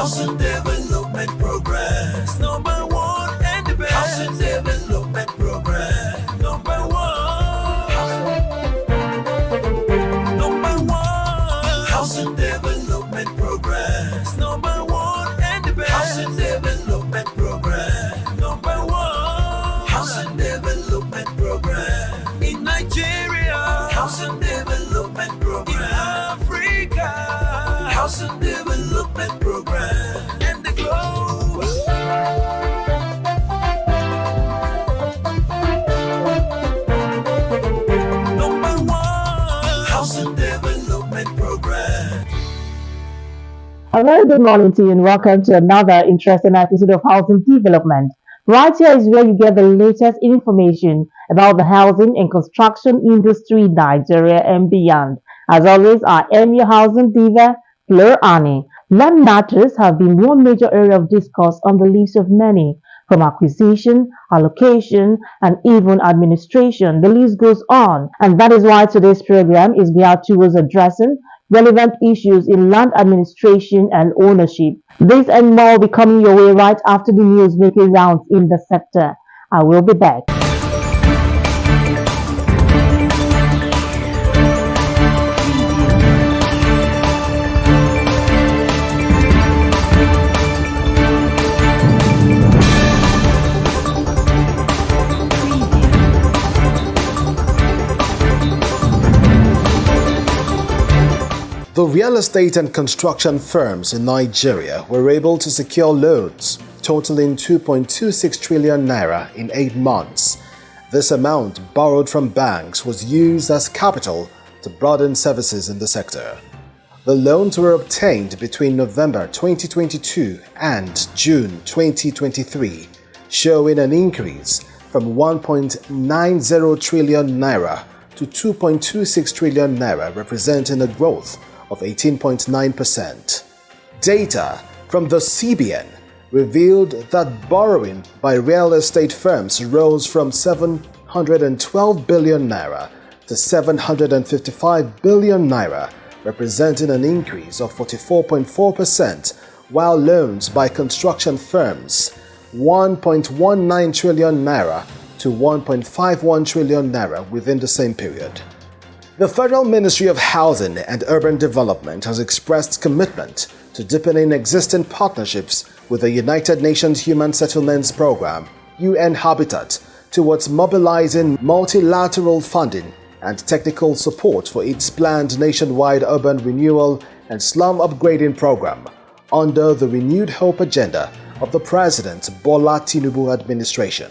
Housing Development Progress. Number one and the best. Housing Development Progress. Number one. Number one. Housing Development Progress. Number one and the best. Housing Development Progress. Number one. Housing Development Progress. In Nigeria. Housing Development Progress. In Africa. Housing Development Program and the globe. Number one, Housing Development Program. A very good morning to you and welcome to another interesting episode of Housing Development. Right here is where you get the latest information about the housing and construction industry in Nigeria and beyond. As always, I am your housing diva, Fleur Annie. Land matters have been one major area of discourse on the lips of many, from acquisition, allocation, and even administration. The list goes on, and that is why today's program is geared towards addressing relevant issues in land administration and ownership. This and more will be coming your way right after the news making rounds in the sector. I will be back. The real estate and construction firms in Nigeria were able to secure loans totaling 2.26 trillion naira in 8 months. This amount borrowed from banks was used as capital to broaden services in the sector. The loans were obtained between November 2022 and June 2023, showing an increase from 1.90 trillion naira to 2.26 trillion naira, representing a growth of 18.9%. Data from the CBN revealed that borrowing by real estate firms rose from 712 billion naira to 755 billion naira, representing an increase of 44.4%, while loans by construction firms 1.19 trillion naira to 1.51 trillion naira within the same period. The Federal Ministry of Housing and Urban Development has expressed commitment to deepening existing partnerships with the United Nations Human Settlements Programme, UN Habitat, towards mobilizing multilateral funding and technical support for its planned nationwide urban renewal and slum upgrading program under the Renewed Hope agenda of the President Bola Tinubu administration.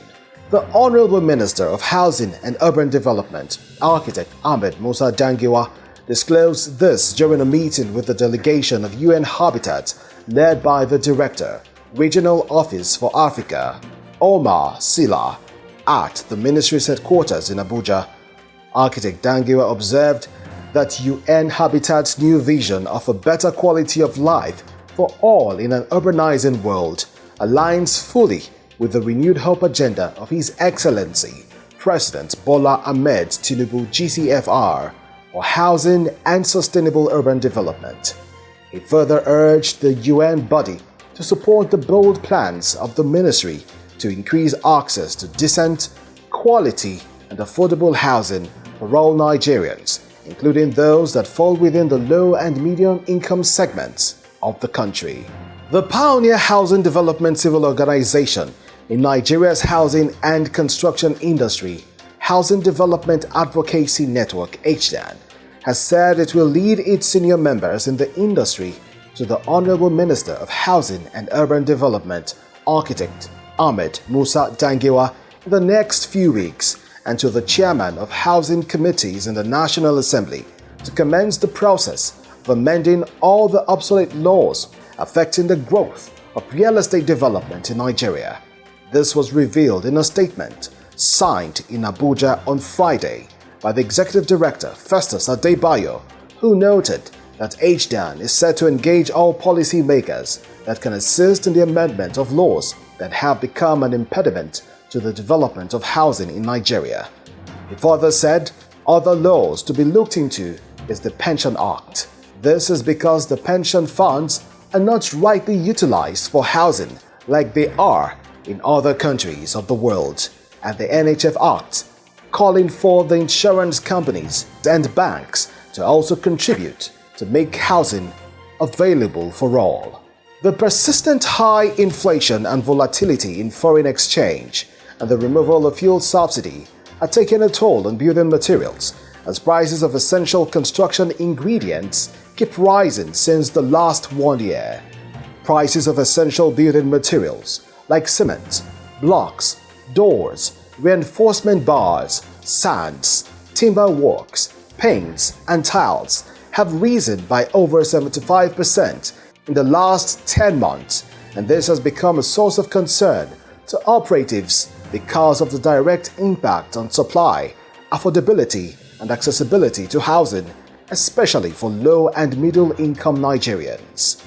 The Honorable Minister of Housing and Urban Development, Architect Ahmed Musa Dangiwa, disclosed this during a meeting with the delegation of UN Habitat led by the Director, Regional Office for Africa, Omar Sila, at the ministry's headquarters in Abuja. Architect Dangiwa observed that UN Habitat's new vision of a better quality of life for all in an urbanizing world aligns fully with the Renewed Hope agenda of His Excellency, President Bola Ahmed Tinubu GCFR, for housing and sustainable urban development. He further urged the UN body to support the bold plans of the ministry to increase access to decent, quality, and affordable housing for all Nigerians, including those that fall within the low and medium income segments of the country. The Pioneer Housing Development Civil Organization in Nigeria's housing and construction industry, Housing Development Advocacy Network (HDAN), has said it will lead its senior members in the industry to the Honorable Minister of Housing and Urban Development, Architect Ahmed Musa Dangiwa, in the next few weeks, and to the Chairman of Housing Committees in the National Assembly to commence the process of amending all the obsolete laws affecting the growth of real estate development in Nigeria. This was revealed in a statement signed in Abuja on Friday by the Executive Director Festus Adebayo, who noted that HDAN is set to engage all policymakers that can assist in the amendment of laws that have become an impediment to the development of housing in Nigeria. He further said other laws to be looked into is the Pension Act. This is because the pension funds are not rightly utilized for housing like they are in other countries of the world, and the NHF Act calling for the insurance companies and banks to also contribute to make housing available for all. The persistent high inflation and volatility in foreign exchange and the removal of fuel subsidy are taking a toll on building materials as prices of essential construction ingredients keep rising since the last 1 year. Prices of essential building materials like cement, blocks, doors, reinforcement bars, sands, timber works, paints, and tiles have risen by over 75% in the last 10 months, and this has become a source of concern to operatives because of the direct impact on supply, affordability, and accessibility to housing, especially for low and middle-income Nigerians.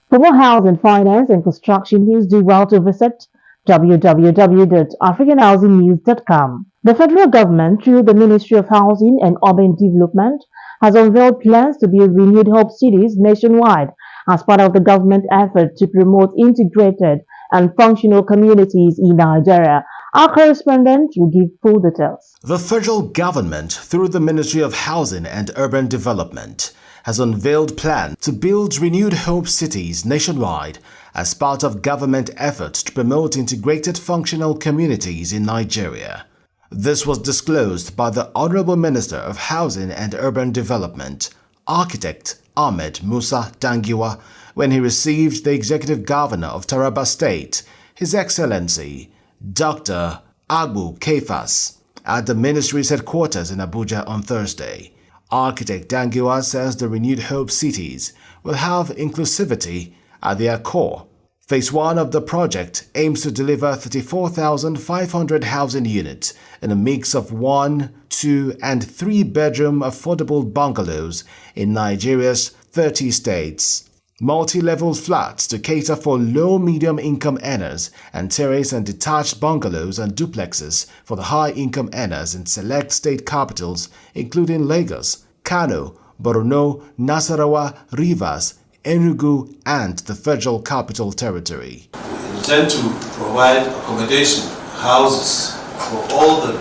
For more housing, finance, and construction news, do well to visit www.africanhousingnews.com. The federal government, through the Ministry of Housing and Urban Development, has unveiled plans to build renewed hope cities nationwide as part of the government effort to promote integrated and functional communities in Nigeria. Our correspondent will give full details. The federal government, through the Ministry of Housing and Urban Development, has unveiled plans to build renewed hope cities nationwide as part of government efforts to promote integrated functional communities in Nigeria. This was disclosed by the Honorable Minister of Housing and Urban Development, Architect Ahmed Musa Dangiwa, when he received the Executive Governor of Taraba State, His Excellency Dr. Agbu Kefas, at the ministry's headquarters in Abuja on Thursday. Architect Dangiwa says the renewed hope cities will have inclusivity at their core. Phase 1 of the project aims to deliver 34,500 housing units in a mix of 1, 2, and 3-bedroom affordable bungalows in Nigeria's 30 states. Multi-level flats to cater for low-medium income earners, and terrace and detached bungalows and duplexes for the high-income earners in select state capitals including Lagos, Kano, Borno, Nasarawa, Rivers, Enugu, and the Federal Capital Territory. We intend to provide accommodation, houses for all the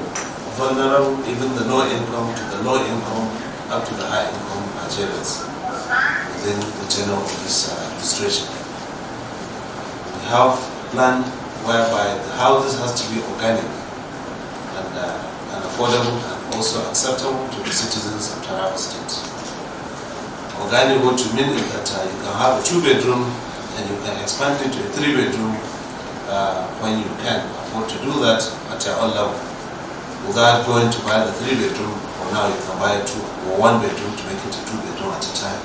vulnerable, even the low-income to the low-income, up to the high-income Nigerians within the tenure of this administration. We have planned whereby the houses has to be organic and affordable and also acceptable to the citizens of Taraba State. Organic, what you mean is that you can have a 2-bedroom and you can expand it to a 3-bedroom when you can afford to do that at your own level. Without going to buy the 3-bedroom, for now you can buy a 2 or 1-bedroom to make it a 2-bedroom at a time.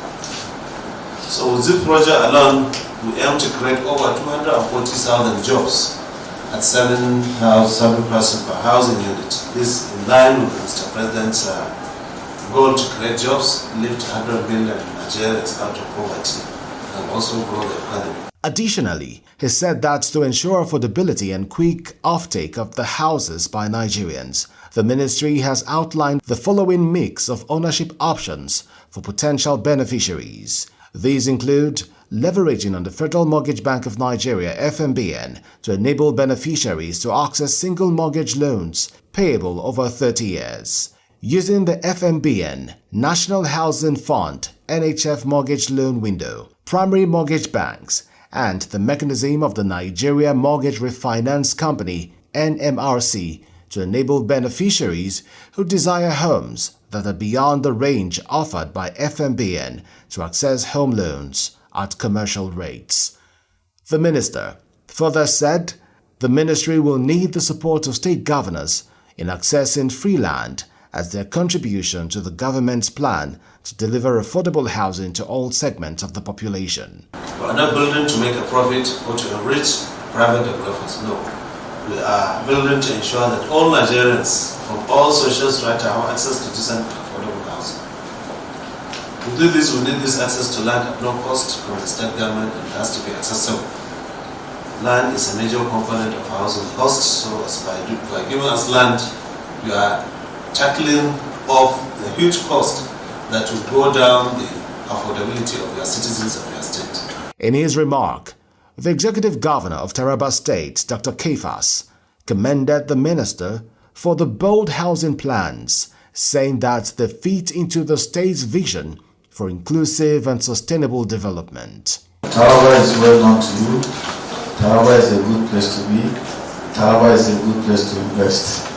So with this project alone, we aim to create over 240,000 jobs at 7 person per housing unit. This in line with Mr. President's goal to create jobs, lift 100 million Nigerians out of poverty, and also grow the economy. Additionally, he said that to ensure affordability and quick offtake of the houses by Nigerians, the ministry has outlined the following mix of ownership options for potential beneficiaries. These include leveraging on the Federal Mortgage Bank of Nigeria (FMBN) to enable beneficiaries to access single mortgage loans payable over 30 years, using the FMBN National Housing Fund NHF mortgage loan window, primary mortgage banks, and the mechanism of the Nigeria Mortgage Refinance Company (NMRC) to enable beneficiaries who desire homes that are beyond the range offered by FMBN to access home loans at commercial rates. The minister further said the ministry will need the support of state governors in accessing free land as their contribution to the government's plan to deliver affordable housing to all segments of the population. We are not building to make a profit or to enrich private developers, no. we are building to ensure that all Nigerians from all social strata have access to decent and affordable housing. To do this, we need this access to land at no cost from the state government, and it has to be accessible. Land is a major component of housing costs, so as by giving us land, you are tackling off the huge cost that will go down the affordability of your citizens of your state. In his remark, the Executive Governor of Taraba State, Dr. Kefas, commended the minister for the bold housing plans, saying that they fit into the state's vision for inclusive and sustainable development. Taraba is well known to you. Taraba is a good place to be. Taraba is a good place to invest.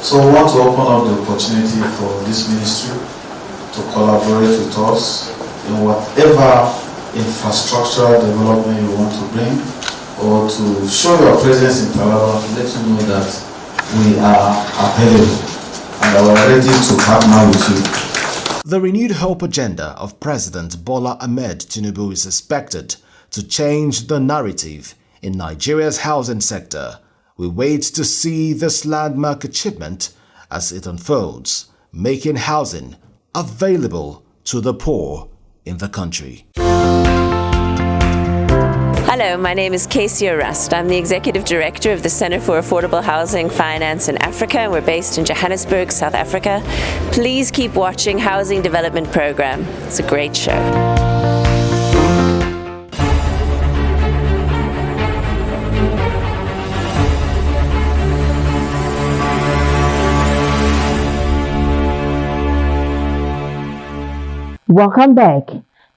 So we want to open up the opportunity for this ministry to collaborate with us in whatever infrastructural development you want to bring, or to show your presence in Taraba, to let you know that we are available and are ready to partner with you. The renewed hope agenda of President Bola Ahmed Tinubu is expected to change the narrative in Nigeria's housing sector. We wait to see this landmark achievement as it unfolds, making housing available to the poor in the country. Hello, my name is Casey Arrest. I'm the Executive Director of the Centre for Affordable Housing Finance in Africa, and we're based in Johannesburg, South Africa. Please keep watching Housing Development Programme. It's a great show. Welcome back.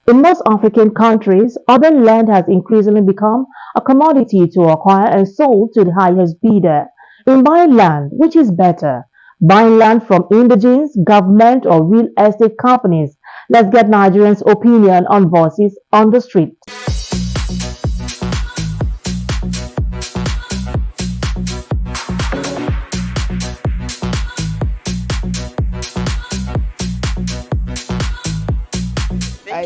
In most African countries, urban land has increasingly become a commodity to acquire and sold to the highest bidder. In buying land, which is better? Buying land from indigenes, government, or real estate companies? Let's get Nigerians' opinion on voices on the street.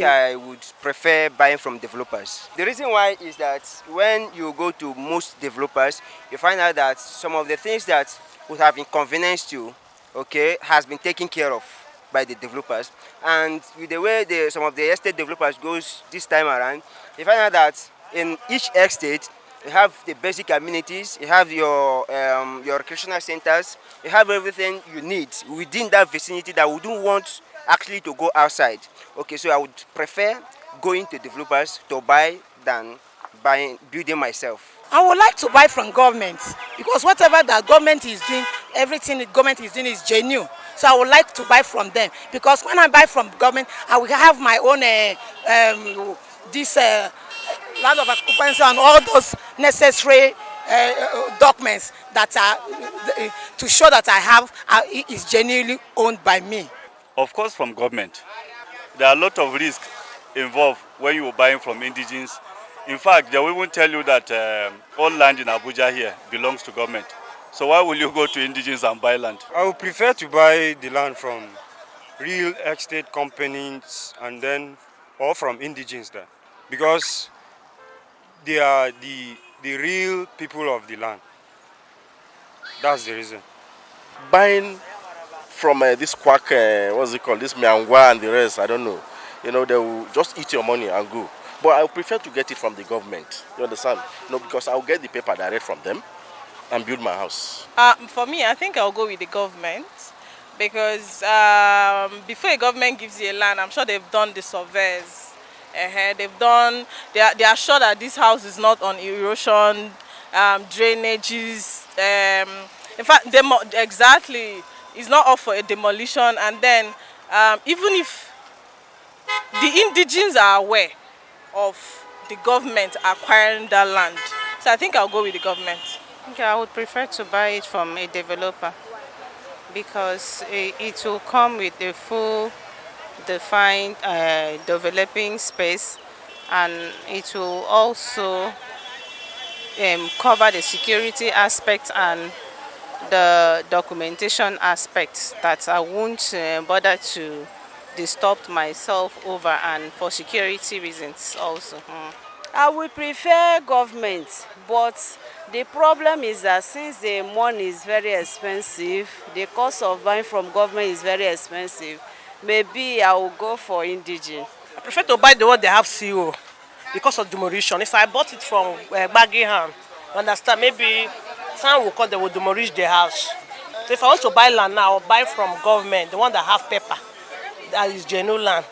I would prefer buying from developers. The reason why is that when you go to most developers, you find out that some of the things that would have inconvenienced you, okay, has been taken care of by the developers. And with the way some of the estate developers goes this time around, you find out that in each estate, you have the basic amenities, you have your recreational centers, you have everything you need within that vicinity that we don't want actually to go outside. Okay, so I would prefer going to developers to buy than building myself. I would like to buy from government, because whatever the government is doing, everything the government is doing is genuine. So I would like to buy from them, because when I buy from government, I will have my own land of occupancy and all those necessary documents that are to show that I have is genuinely owned by me. Of course, from government. There are a lot of risks involved when you are buying from indigenes. In fact, they will even tell you that all land in Abuja here belongs to government. So why will you go to indigenes and buy land? I would prefer to buy the land from real estate companies or from indigenes there, because they are the real people of the land. That's the reason. Buying from this quack, what's it called, this Miangwa and the rest, I don't know. You know, they will just eat your money and go. But I prefer to get it from the government, you understand? No, because I'll get the paper direct from them and build my house. For me, I think I'll go with the government, because before a government gives you a land, I'm sure they've done the surveys. They are sure that this house is not on erosion, drainages. In fact, exactly. It's not up for a demolition, and then even if the indigenes are aware of the government acquiring that land, so I think I'll go with the government. Okay, I would prefer to buy it from a developer, because it will come with a full defined developing space, and it will also cover the security aspect and the documentation aspects that I won't bother to disturb myself over, and for security reasons also. I would prefer government, but the problem is that since the money is very expensive, the cost of buying from government is very expensive, maybe I will go for indigenous. I prefer to buy the one they have CO because of demolition. If I bought it from Baggingham, you understand, maybe someone will come, they will demolish the house. So if I want to buy land now, I'll buy from government, the one that have paper, that is genuine land.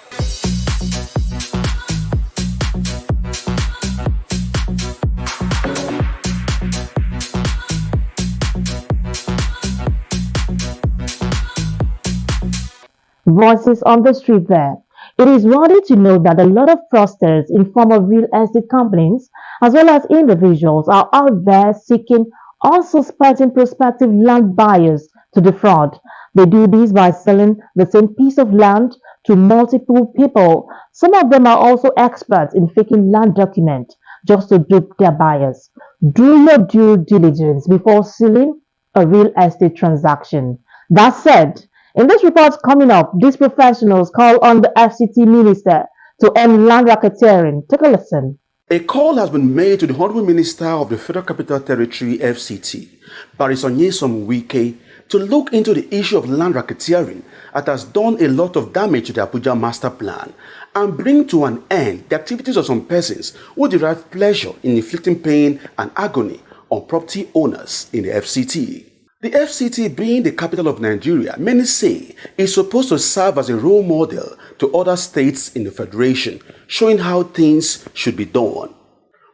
Voices on the street there. It is worthy to note that a lot of fraudsters in form of real estate companies as well as individuals are out there seeking unsuspecting prospective land buyers to defraud. They do this by selling the same piece of land to multiple people. Some of them are also experts in faking land documents just to dupe their buyers. Do your due diligence before sealing a real estate transaction. That said, in this report coming up, these professionals call on the FCT minister to end land racketeering. Take a listen. A call has been made to the Honorable Minister of the Federal Capital Territory, FCT, Barrister Nyesom Wike, to look into the issue of land racketeering that has done a lot of damage to the Abuja Master Plan and bring to an end the activities of some persons who derive pleasure in inflicting pain and agony on property owners in the FCT. The FCT, being the capital of Nigeria, many say is supposed to serve as a role model to other states in the Federation, showing how things should be done.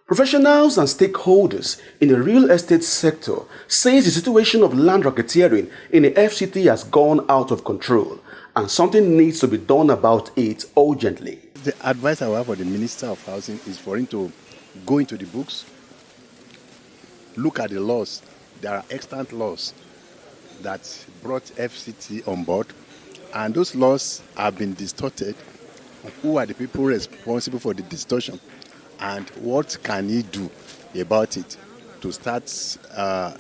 Professionals and stakeholders in the real estate sector say the situation of land racketeering in the FCT has gone out of control and something needs to be done about it urgently. The advice I have for the Minister of Housing is for him to go into the books, look at the laws. There are extant laws that brought FCT on board, and those laws have been distorted. Who are the people responsible for the distortion, and what can he do about it to start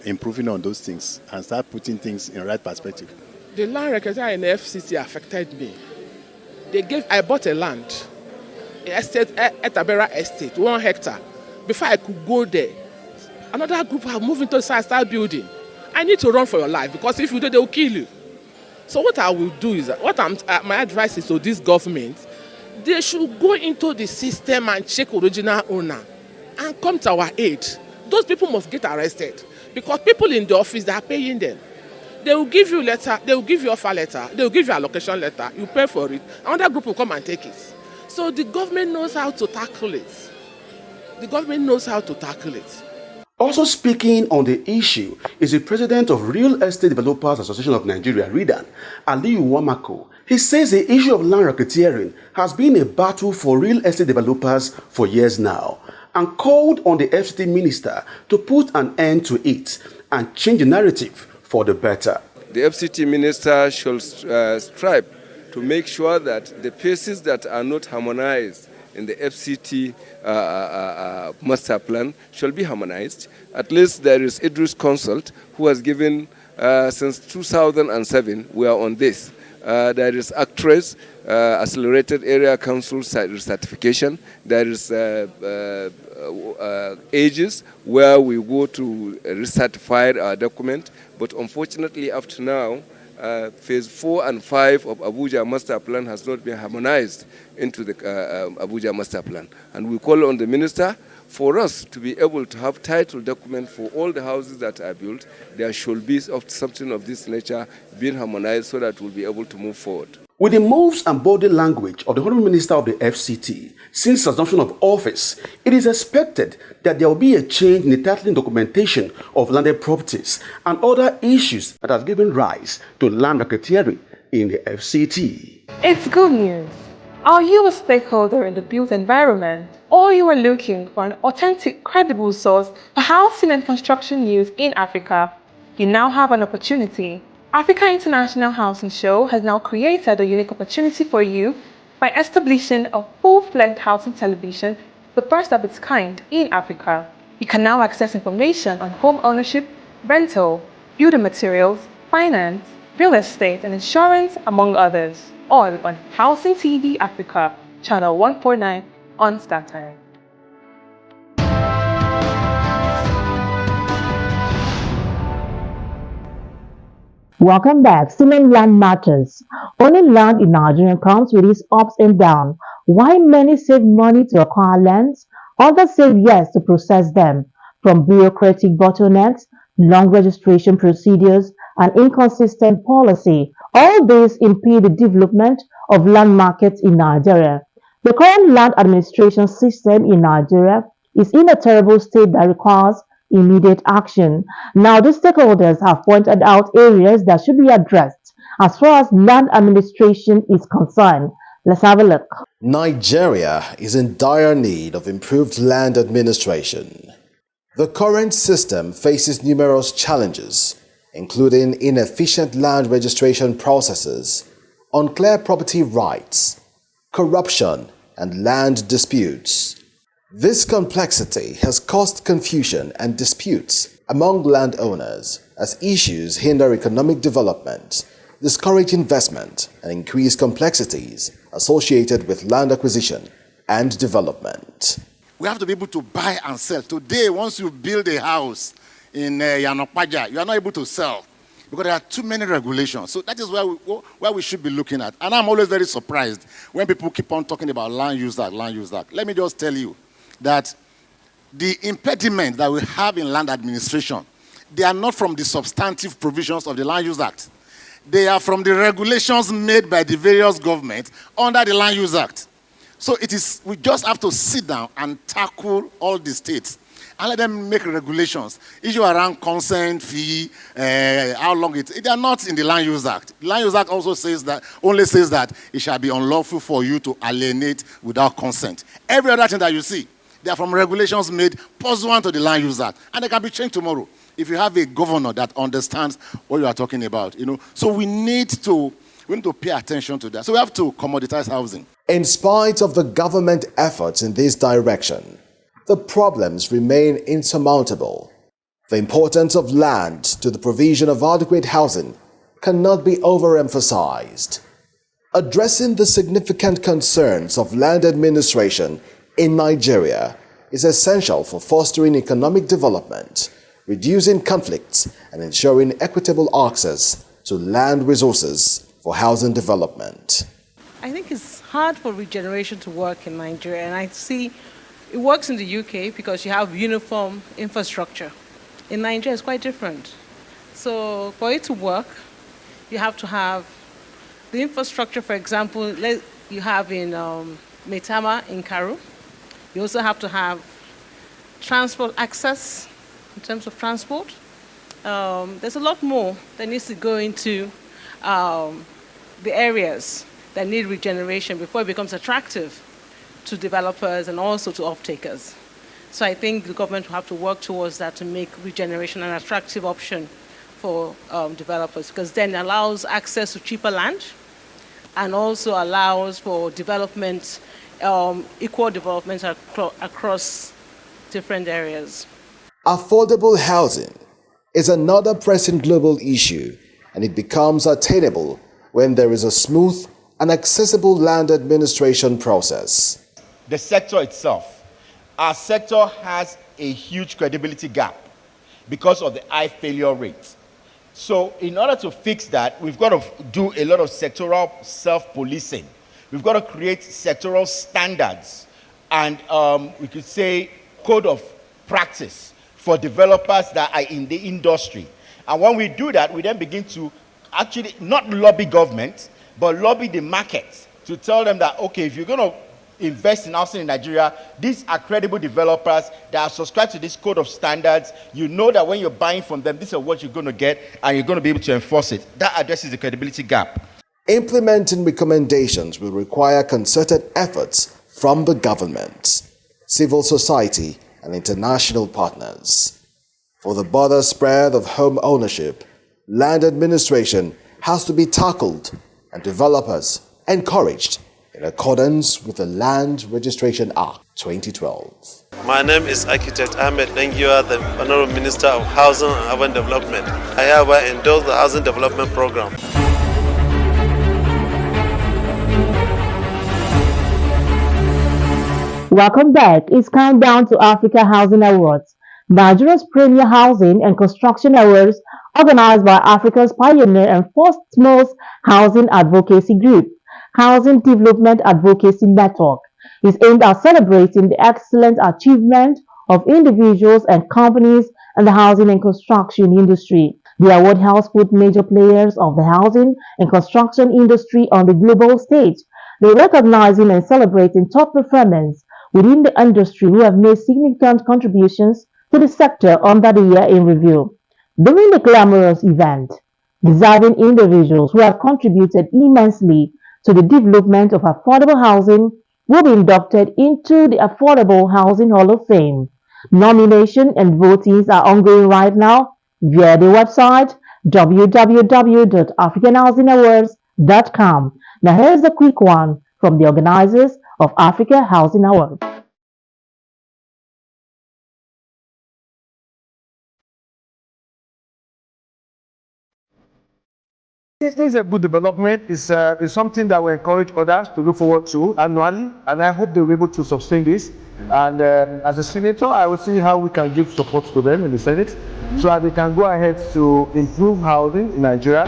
improving on those things and start putting things in the right perspective? The land racketeering in the FCT affected me. I bought a land, Etabera Estate, 1 hectare. Before I could go there, another group have moved into the side, start building. I need to run for your life because if you do, they will kill you. So what I will do is, my advice is to this government, they should go into the system and check original owner and come to our aid. Those people must get arrested because people in the office, they are paying them. They will give you letter, they will give you offer letter, they will give you allocation letter, you pay for it, another group will come and take it. So the government knows how to tackle it. The government knows how to tackle it. Also speaking on the issue is the president of Real Estate Developers Association of Nigeria, REDAN, Aliyu Wamako. He says the issue of land racketeering has been a battle for real estate developers for years now and called on the FCT minister to put an end to it and change the narrative for the better. The FCT minister should strive to make sure that the pieces that are not harmonized in the FCT master plan shall be harmonized. At least there is Idris Consult who has given since 2007 we are on this. There is Actress, Accelerated Area Council certification. There is Aegis where we go to recertify our document. But unfortunately, up to now, phase 4 and 5 of Abuja Master Plan has not been harmonized into the Abuja Master Plan. And we call on the minister for us to be able to have title document for all the houses that are built. There should be something of this nature being harmonized so that we'll be able to move forward. With the moves and body language of the Honorable Minister of the FCT since assumption of office, it is expected that there will be a change in the titling documentation of landed properties and other issues that have given rise to land racketeering in the FCT. It's good news. Are you a stakeholder in the built environment, or you are looking for an authentic, credible source for housing and construction news in Africa? You now have an opportunity. Africa International Housing Show has now created a unique opportunity for you by establishing a full-fledged housing television, the first of its kind in Africa. You can now access information on home ownership, rental, building materials, finance, real estate, and insurance, among others, all on Housing TV Africa, channel 149 on StarTime. Welcome back. Still on land matters. Owning land in Nigeria comes with its ups and downs. While many save money to acquire lands, others save years to process them. From bureaucratic bottlenecks, long registration procedures, and inconsistent policy, all these impede the development of land markets in Nigeria. The current land administration system in Nigeria is in a terrible state that requires immediate action. Now, the stakeholders have pointed out areas that should be addressed as far as land administration is concerned. Let's have a look. Nigeria is in dire need of improved land administration. The current system faces numerous challenges, including inefficient land registration processes, unclear property rights, corruption, and land disputes. This complexity has caused confusion and disputes among landowners as issues hinder economic development, discourage investment, and increase complexities associated with land acquisition and development. We have to be able to buy and sell. Today, once you build a house in Yanopaja, you are not able to sell because there are too many regulations. So that is where we should be looking at. And I'm always very surprised when people keep on talking about land use act, land use act. Let me just tell you that the impediments that we have in land administration, they are not from the substantive provisions of the Land Use Act. They are from the regulations made by the various governments under the Land Use Act. So we just have to sit down and tackle all the states and let them make regulations. Issue around consent, fee, how long they are not in the Land Use Act. The Land Use Act also only says that it shall be unlawful for you to alienate without consent. Every other thing that you see, they are from regulations made pursuant to the Land Use Act, and they can be changed tomorrow if you have a governor that understands what you are talking about. So we need to pay attention to that. So we have to commoditize housing. In spite of the government efforts in this direction, the problems remain insurmountable. The importance of land to the provision of adequate housing cannot be overemphasized. Addressing the significant concerns of land administration in Nigeria is essential for fostering economic development, reducing conflicts, and ensuring equitable access to land resources for housing development. I think it's hard for regeneration to work in Nigeria, and I see it works in the UK because you have uniform infrastructure. In Nigeria, it's quite different. So for it to work, you have to have the infrastructure. For example, you have in Maitama in Karu. You also have to have transport access in terms of transport. There's a lot more that needs to go into the areas that need regeneration before it becomes attractive to developers and also to off-takers. So I think the government will have to work towards that to make regeneration an attractive option for developers, because then it allows access to cheaper land and also allows for development, equal development across different areas. Affordable housing is another pressing global issue, and it becomes attainable when there is a smooth and accessible land administration process. The sector itself, our sector has a huge credibility gap because of the high failure rate. So in order to fix that, we've got to do a lot of sectoral self-policing. We've got to create sectoral standards and we could say code of practice for developers that are in the industry. And when we do that, we then begin to actually not lobby government, but lobby the market to tell them that, okay, if you're going to invest in housing in Nigeria, these are credible developers that are subscribed to this code of standards. You know that when you're buying from them, this is what you're going to get, and you're going to be able to enforce it. That addresses the credibility gap. Implementing recommendations will require concerted efforts from the government, civil society, and international partners. For the broader spread of home ownership, land administration has to be tackled and developers encouraged in accordance with the Land Registration Act 2012. My name is Architect Ahmed Nengiwa, the Honorable Minister of Housing and Urban Development. I hereby endorse the Housing Development Program. Welcome back. It's Countdown to Africa Housing Awards. Nigeria's premier housing and construction awards, organized by Africa's pioneer and first-most housing advocacy group, Housing Development Advocacy Network, is aimed at celebrating the excellent achievement of individuals and companies in the housing and construction industry. The award helps put major players of the housing and construction industry on the global stage. They're recognizing and celebrating top performance within the industry who have made significant contributions to the sector under the year in review. During the glamorous event, deserving individuals who have contributed immensely to the development of affordable housing will be inducted into the Affordable Housing Hall of Fame. Nomination and votings are ongoing right now via the website www.africanhousingawards.com. Now here's a quick one from the organizers of Africa Housing Awards. This is a good development. It's something that we encourage others to look forward to annually, and I hope they'll be able to sustain this. And as a senator, I will see how we can give support to them in the Senate so that they can go ahead to improve housing in Nigeria.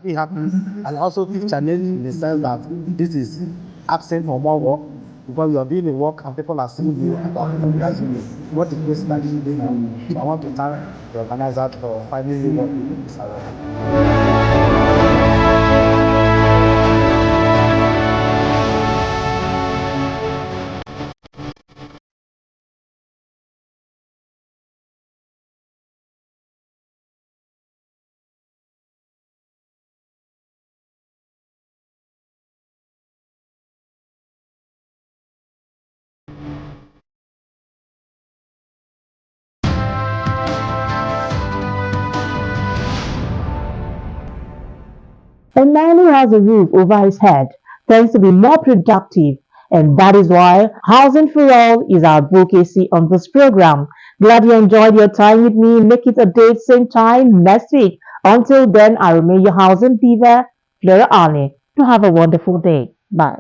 It happens, and also this challenge in the sense that this is absent from more work because we are doing the work and people are seeing you about what the case is actually doing. So I want to thank the organizer for finally working this award. A man who has a roof over his head tends to be more productive, and that is why Housing for All is our advocacy on this program. Glad you enjoyed your time with me. Make it a date same time next week. Until then, I remain your housing diva, Flora Arne. You have a wonderful day. Bye.